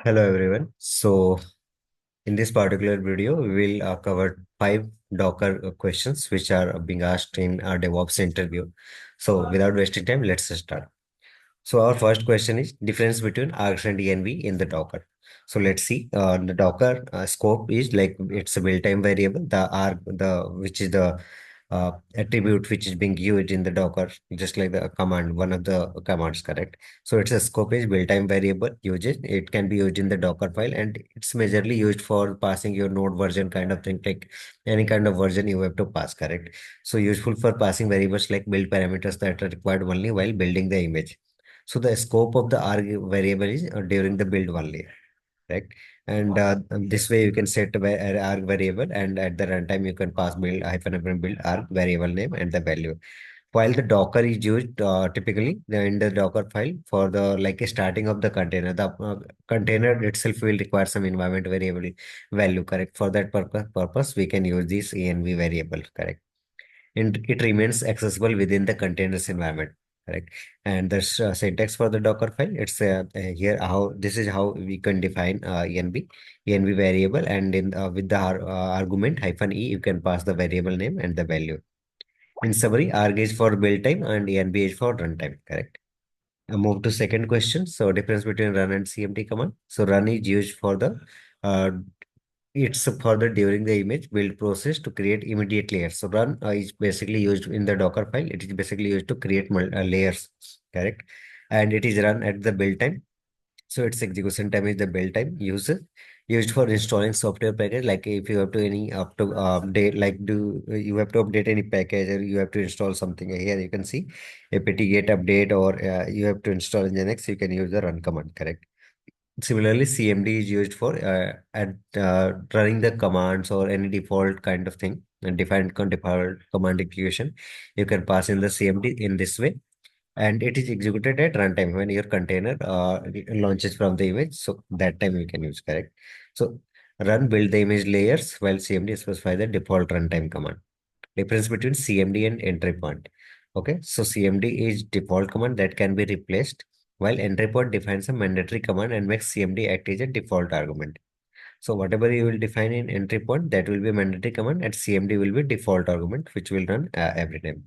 Hello everyone. So in this particular video, we will cover five Docker questions which are being asked in our DevOps interview. So without wasting time, let's start. So our first question is difference between args and env in the Docker. So let's see. The Docker scope is like it's a build time variable. The arg, the which is the attribute which is being used in the Docker, just like the command, one of the commands, correct? So it's a scope is build time variable usage. It can be used in the Docker file, and it's majorly used for passing your node version kind of thing, like any kind of version you have to pass, correct? So useful for passing variables like build parameters that are required only while building the image. So the scope of the arg variable is during the build only, right? And this way you can set a arg variable, and at the runtime you can pass build hyphen build arg variable name and the value. While the Docker is used typically in the Docker file for the like a starting of the container, the container itself will require some environment variable value, correct? For that purpose we can use this env variable, correct? And it remains accessible within the containers environment, correct? And the syntax for the Docker file, it's here how this is how we can define env variable, and in with the argument hyphen e you can pass the variable name and the value. In summary, arg is for build time and env is for runtime, correct? Move to second question. So difference between run and cmd command. So run is used for the uh, it's further during the image build process to create immediate layers. So run is basically used in the Docker file. It is basically used to create layers, correct? And it is run at the build time. So its execution time is the build time used for installing software package. Like if you have to any up to update, like do you have to update any package or you have to install something. Here you can see apt get update, or you have to install Nginx, you can use the run command, correct? Similarly, CMD is used for running the commands or any default kind of thing, and default command execution. You can pass in the CMD in this way, and it is executed at runtime when your container launches from the image. So that time you can use, correct? So run build the image layers, while CMD specify the default runtime command. Difference between CMD and entry point. Okay, so CMD is default command that can be replaced, while entry point defines a mandatory command and makes CMD act as a default argument. So whatever you will define in entry point, that will be mandatory command, and CMD will be default argument, which will run every time.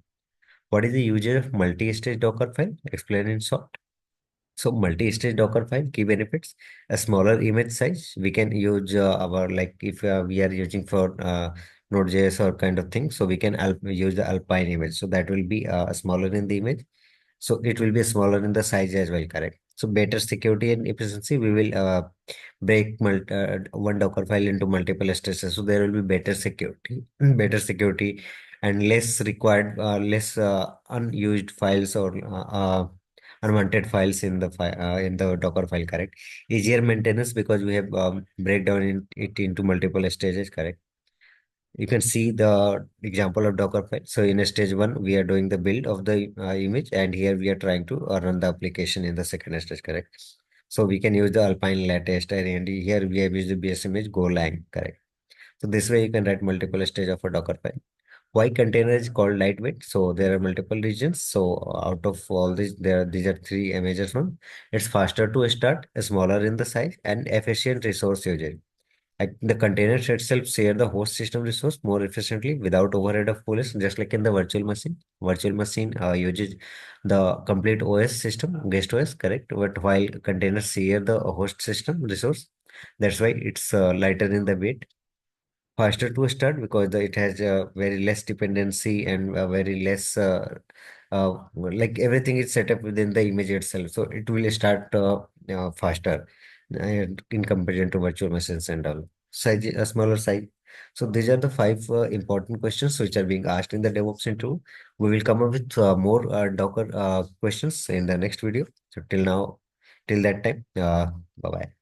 What is the usage of multi-stage Docker file? Explain in short. So multi-stage Docker file key benefits: a smaller image size. We can use our, like if we are using for Node.js or kind of thing, so we can use the Alpine image. So that will be smaller in the image. So it will be smaller in the size as well, correct? So better security and efficiency. We will break one Docker file into multiple stages. So there will be better security, better security, and less required, less unused files or unwanted files in the Docker file, correct? Easier maintenance because we have breakdown it into multiple stages, correct? You can see the example of Docker file. So in a stage one, we are doing the build of the image, and here we are trying to run the application in the second stage, correct? So we can use the Alpine latest, and here we have used the base image Golang, correct? So this way you can write multiple stage of a Docker file. Why container is called lightweight? So there are multiple reasons. So out of all these, these are three major ones. It's faster to start, smaller in the size, and efficient resource usage. The containers itself share the host system resource more efficiently without overhead of police, just like in the virtual machine. Virtual machine uses the complete OS system, guest OS, correct? But while containers share the host system resource, that's why it's lighter in the weight, faster to start because it has very less dependency and very less like everything is set up within the image itself, so it will start faster in comparison to virtual machines and all. Size, a smaller size. So these are the five important questions which are being asked in the DevOps interview. We will come up with more Docker questions in the next video. So till now, till that time, bye bye.